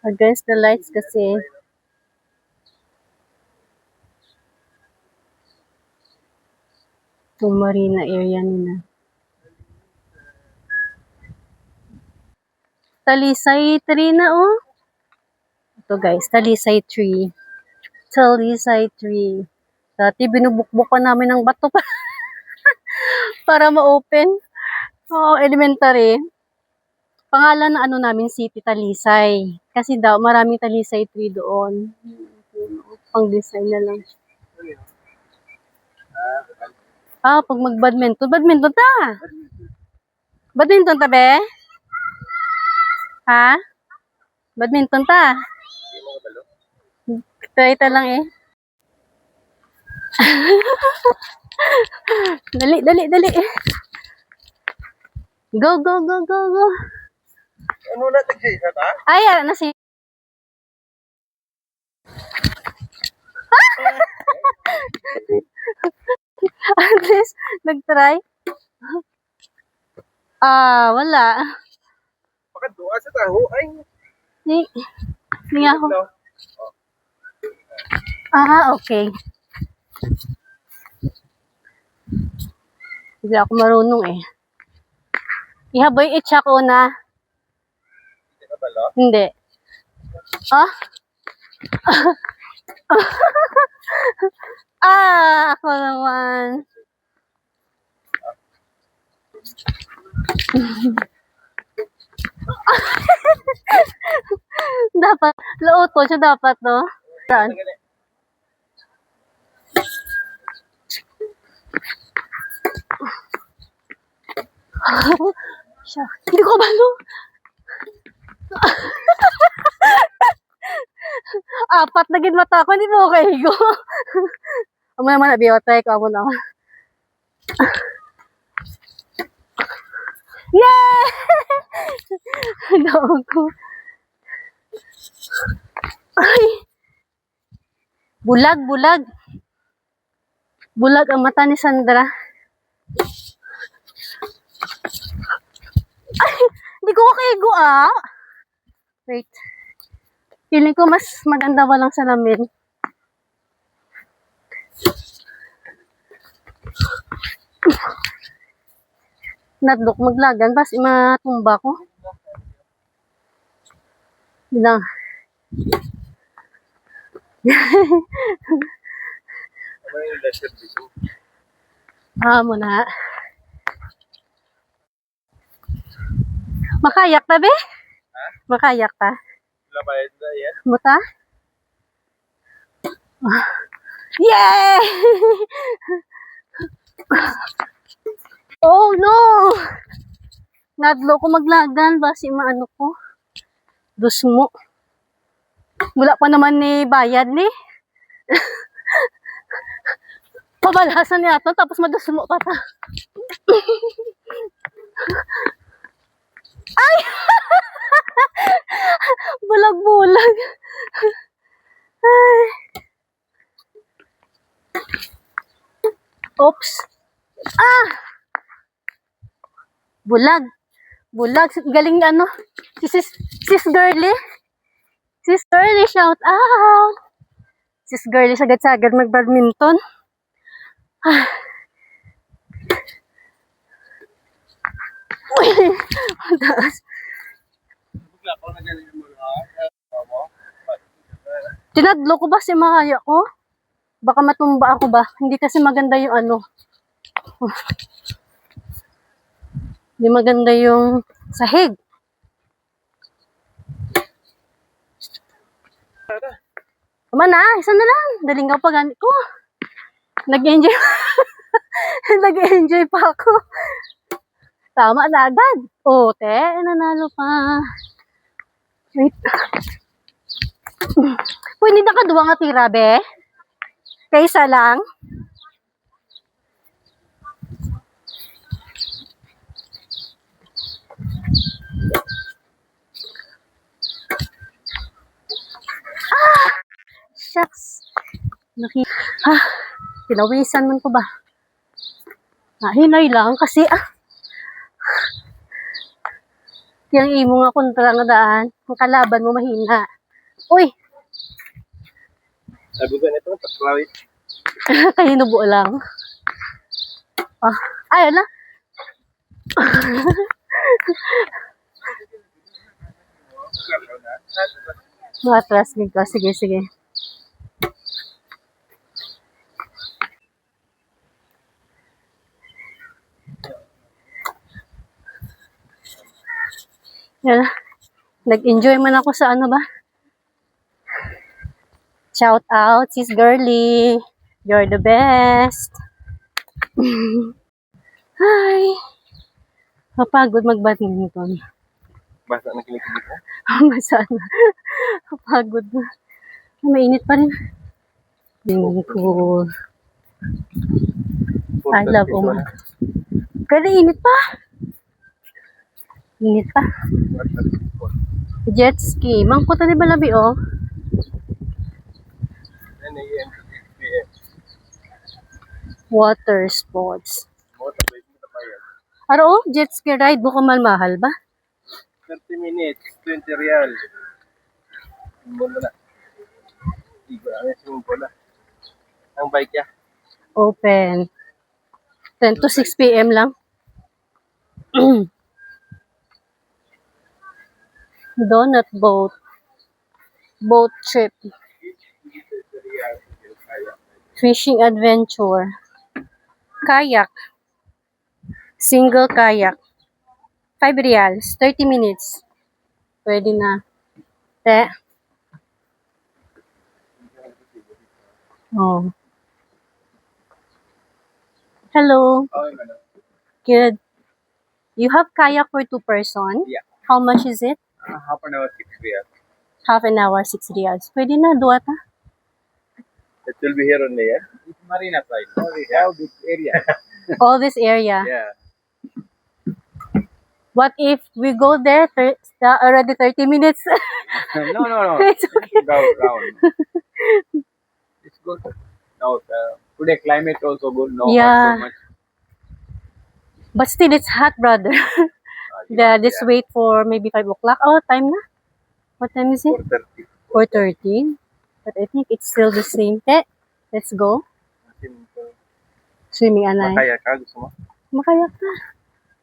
Against the lights kasi. Itong marina area nila. Talisay tree na oh. Ito guys, talisay tree. Talisay tree. Dati binubukbukan namin ng bato pa para ma-open. Oo, elementary. Pangalan na ano namin, City Talisay. Kasi daw, maraming talisay tree doon. Pang design na lang. Pag mag-badminton. Badminton ta! Badminton ta, be? Ha? Badminton ta? Try ta lang eh. Dali. Go. Ano na tagsa ta? Ay, na si... At least, nag-try. Wala. Pakadua sa taho ay. Hindi ako. Okay. Hindi ako marunong eh. Ihaboy itcha ko na. Hindi. Ako naman. Dapat, lauto siya dapat, no? Saan? Siya. Hindi ko balo. Apat na gid mata ko, hindi mo okay ko. Amo naman na biotech amo na. Yay! Gago. Ay. Bulag. Bulag ang mata ni Sandra. Ay, hindi ko kayo Wait. Feeling ko mas maganda walang salamin. Natlok maglagan bas matumba ko. Bilang. Muna. Makayak ta, be? Ha? Makayak ta. Labayad na yan. Muta? Yay! Oh no! Nadlo ko maglagan basi maano ko. Dusmo. Wala pa naman ni bayad ni. Pabalasan niya ito tapos madusmo pa ta. Ay! Bulag. Ay. Oops. Bulag. Galing ano. Sis Girly. Sis Girly, shout out. Sis Girly, sagad-sagad mag-badminton. Uy, mataas. Tinadlo ko ba si Mahaya ko? Baka matumba ako ba? Hindi kasi maganda yung ano. Hindi maganda yung sahig. Tama na, isa na lang. Dalingaw pa ganit ko. Nag-enjoy. Nag-enjoy pa ako. Tama na agad. Nanalo pa. Wait. Pwede na kaduwa nga tira, be? Kaysa lang. Shucks. Pinawisan man ko ba? Hinay lang kasi Yang imo nga kontra nga daan. Ang kalaban mo mahina. Uy! Sabi ko nito, paslawit. Kayo nubo lang. Ah, ay, ala. Matras din ko. Sige, sige. Yan. Nag-enjoy man ako sa ano ba? Shout out, sis girly. You're the best. Hi. Kapagod mag-badminton. Basta nakikinig ko. Masa na. Kapagod na. Mainit pa rin. Cool. I love Oman. Kaya init pa. Init pa. Jet ski. Mangkot na di ba labi, oh? 10 a.m. to 6 p.m. Water sports. Motorbike mo na pa yan. Aro, oh, jet ski ride. Bukang mahal ba? 30 minutes, 20 real. Muna na. Iba, ang pula. Ang bike ya. Open. 10 to 6 p.m. lang. Donut boat. Boat trip. Fishing adventure. Kayak. Single kayak. 5 reals. 30 minutes. Pwede na. Te. Oh. Hello. Okay, madam. Good. You have kayak for 2 person? Yeah. How much is it? Half an hour, 6 real. Half an hour, 6 reals. Pwede na, duwa ta. It will be here only, yeah? It's Marina side. Oh, we have this area. All this area. Yeah. What if we go there already 30 minutes? No. It's okay. Round. It's good. Now, today climate also good. No, Yeah. not too much. But still, it's hot, brother. Just wait for maybe 5 o'clock. Oh, time na? What time is it? 4:30. 4:30. But I think it's still the same. Let's go. Swimming, anay. Makaya ka, gusto mo? Makayak na.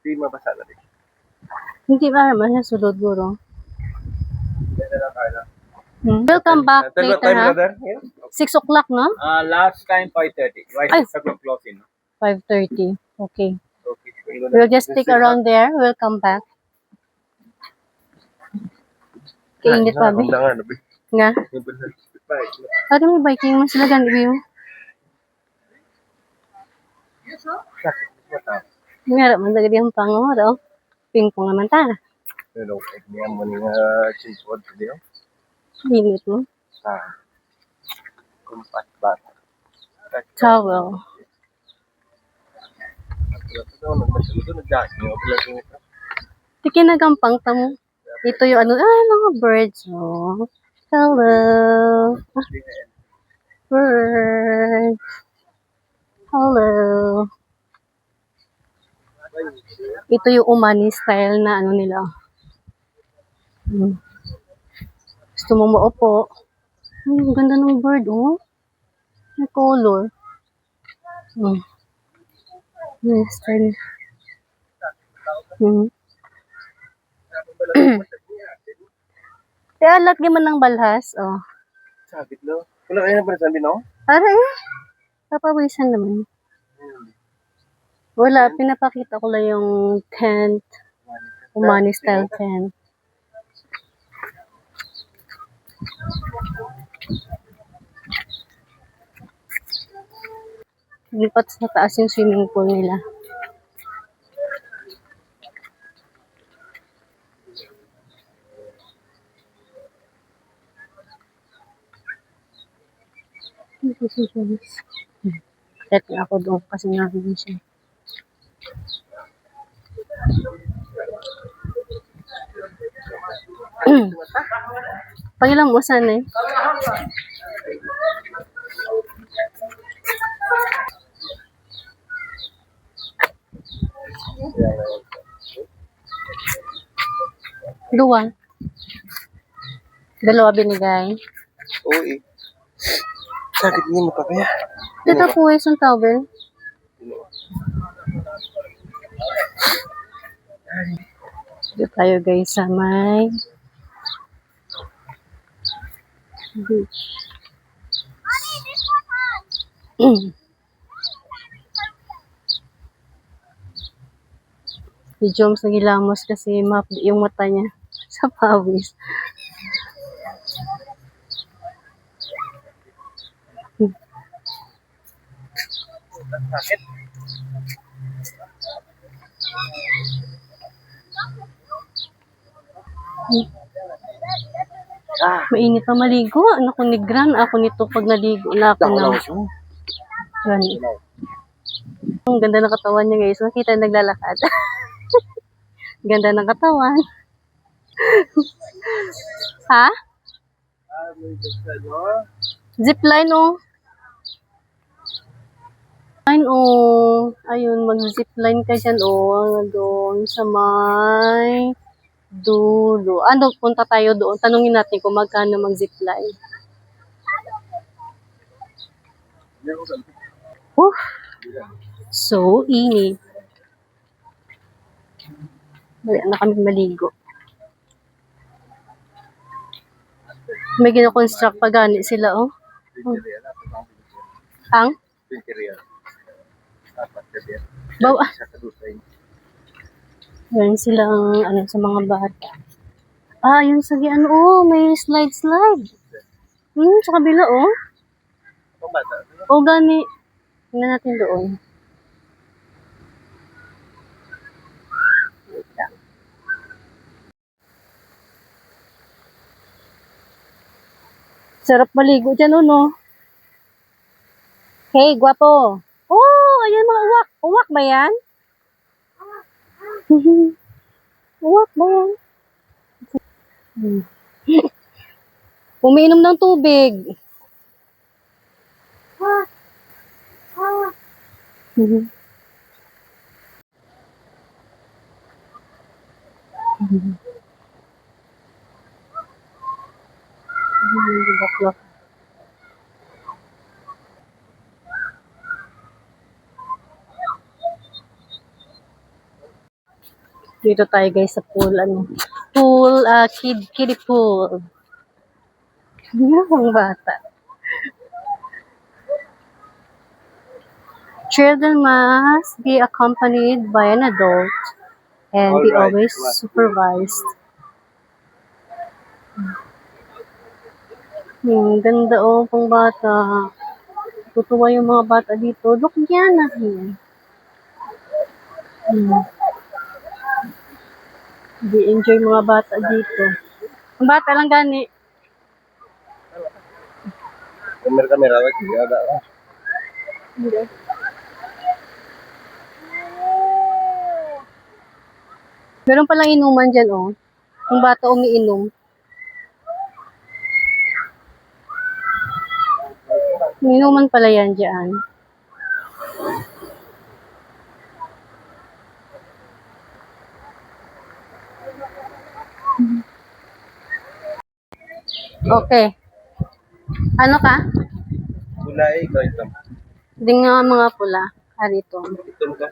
Hindi mabasa na rin. Hindi ba naman sa sulod, guro? Ganda lang kaya. Welcome back Tell what later, time, ha? brother? Yeah. 6 o'clock, no? Last time 5:30. Why Ay. 6 o'clock closing? 5:30. Okay. Okay. We'll just stick around there. We'll come back. Kainit pa, be. Nga. Pwede may biking man sila ganda mo. Nga, man lagad yung pango, daw. Pingpong naman ta. Pero, niya mo nga chinpod video. Init mo. Kumpat ba? Towel. Tikinagampang tamo. Ito yung ano, mga birds, oh. Hello. Birds. Hello. Ito yung umani style na ano nila. Gusto mo maupo. Ang ganda ng bird, oh. May color. Yes, style. Alat di man ng balhas, oh. Sakit lo. Wala kayo na ba sabi no? Para eh. Papawisan naman. Wala, pinapakita ko lang yung tent. Umani style tent. Lipat sa taas yung swimming pool nila. Set na ako doon kasi narin siya. Pangilang mo sana eh. Dua. Dalawa binigay. Oo eh. Sakit niya mo pa kaya? Dito po isang towel. Dito tayo guys sa may beach. Si Joms nagilamos kasi yung mata niya sa pawis. Sakit. Mainit pa maligo. Ano ko ni Gran? Ako nito pag naligo na ako na. Gani. Ang ganda ng katawan niya guys. Makita naglalakad. Ganda ng katawan. Ha? Zipline oh. Zipline oh. Ayun, mag-zipline ka dyan oh. Doon sa may dulo. Ano, punta tayo doon. Tanungin natin kung magkano mag-zipline. So, init. Wala na kami maligo. May gina-construct pa gani sila, oh. Ang? Bawa. Yan sila ang, ano, sa mga bata. Ah, yun sa ano, oh, may slide. Sa kabila, oh. Oh, gani. Tingnan natin doon. Sarap maligo dyan, oh, no? Hey, gwapo. Oh, ayan mga uwak. Uwak ba yan? Uwak ba yan? Umiinom ng tubig. Baklak. Dito tayo guys sa pool, ano. Pool, kiddie pool. Ang bata. Children must be accompanied by an adult and be always supervised. Ganda oh, pang bata. Tutuwa yung mga bata dito. Look yan na. Di-enjoy mga bata dito. Ang bata lang gani. Kamera lagi ada. Meron palang inuman dyan, oh. Ang bata umiinom. Inuman pala yan dyan. Okay. Ano ka? Kulay ko ito. Hindi nga mga pula. Harito. Itom ka.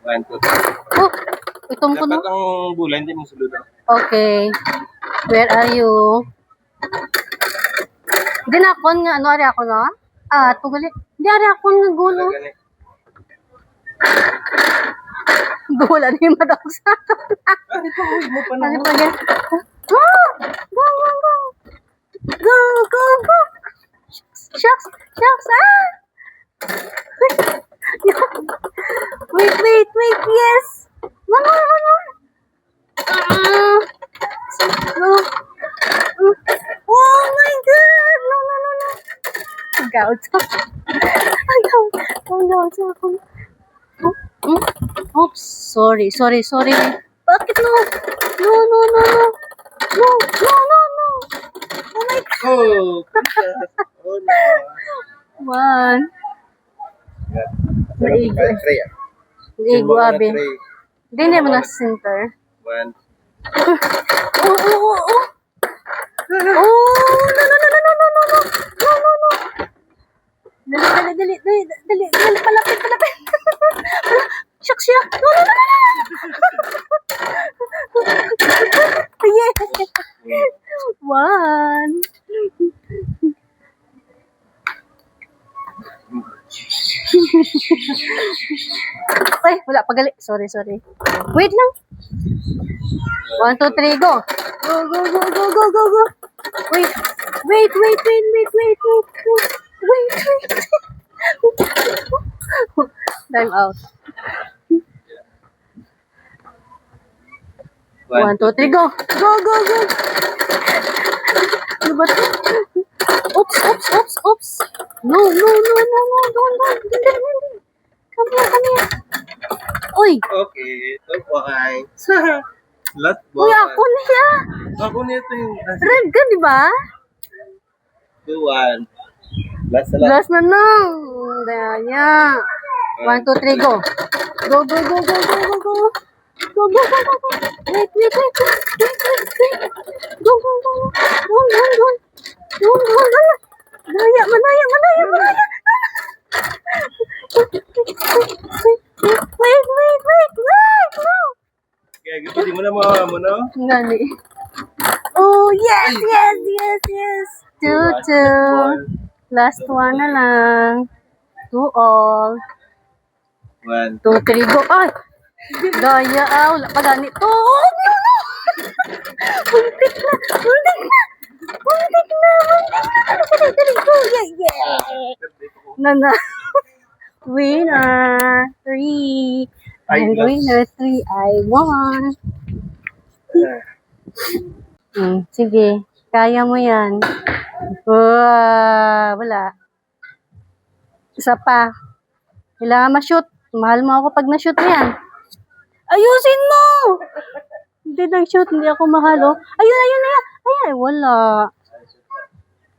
Ganto. Oh! Itom ko no? Dapat ang bulay hindi mo sulod. Okay. Where are you? Hindi na ako nga. Ano ari ako no? Tugali. Hindi ari ako nga gulo. Gula na yung madaw sa akin. Ano pa yan? Go! Go! Go! Go! Shucks! Wait! Yes! One more! No. Oh my God! No. Gout. Gout ako. Oops, sorry. Bakit no? No. Oh my God. Oh, princess. Oh no. One. Naigo. Tray. Naigo, abi. Hindi mo na center. One. Oh, oh, oh, oh. Oh, no, no, no, no, no, no, no, no, no, no, no, no. Dali, dali, dali, dali, dali, dali, palapit, palapit. Shucks, siya. No, no, no, no, no. Yeah. One. Ay, wala, pagali. Sorry, sorry. Wait lang. 1, 2, 3, go. Go, go, go, go, go, go, go. Wait, wait, wait, wait, wait, wait, wait, wait, wait. Time out. 1, 2, 3, go. Go, go, go. Ano ba ito? Oops, oops, oops, oops. No, no, no, no, no, don't. Hindi. Come here, come here. Uy, Okay, ito fine. Last uy, one. ako na siya. Ako nito yung Red ka, di ba? 2, 1. Last na lang. Last na lang. Daya. 1, 2, 3, go. Go, go, go, go, go, go, go. Go, go, go, go, go. Wait, wait, wait, wait. Go, go, go. Go, go, go. Go, go, go. Daya, manaya. Wait. No. Kaya gusto di mo na mawala mo, no? Ngali. Oh, yes. 2, 2. Last one na lang. 2 all. 1. 2, 3, go. Ay! Daya, wala pa ganito. Oh, no! Muntik na. Dali, go. Yeah. Nana. Winner. 3. And winner 3, I won. Sige. Kaya mo yan. Wala. Isa pa. Kailangan ma-shoot. Mahal mo ako pag na-shoot mo yan. Ayusin mo! Hindi nag-shoot. Hindi ako mahal, oh. Ayun na yan. Ayan, wala.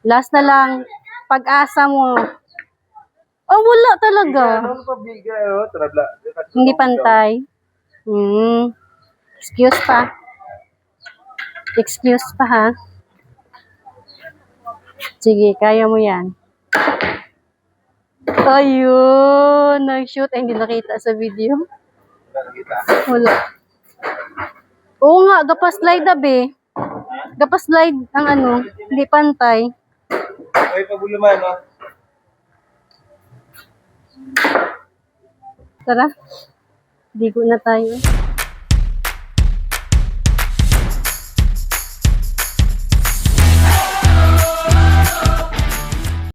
Last na lang. Pag-asa mo. Oh, wala talaga. Ano pa bigay, oh? Trabla. Hindi pantay. Excuse pa. Excuse pa, ha? Sige, kaya mo yan. Ayun, nag-shoot. Ay, hindi nakita sa video. Wala. Oo nga, gapas-slide dabi. Gapas-slide ang ano, hindi pantay. Ay, pabuluman, no? Tara, digo na tayo.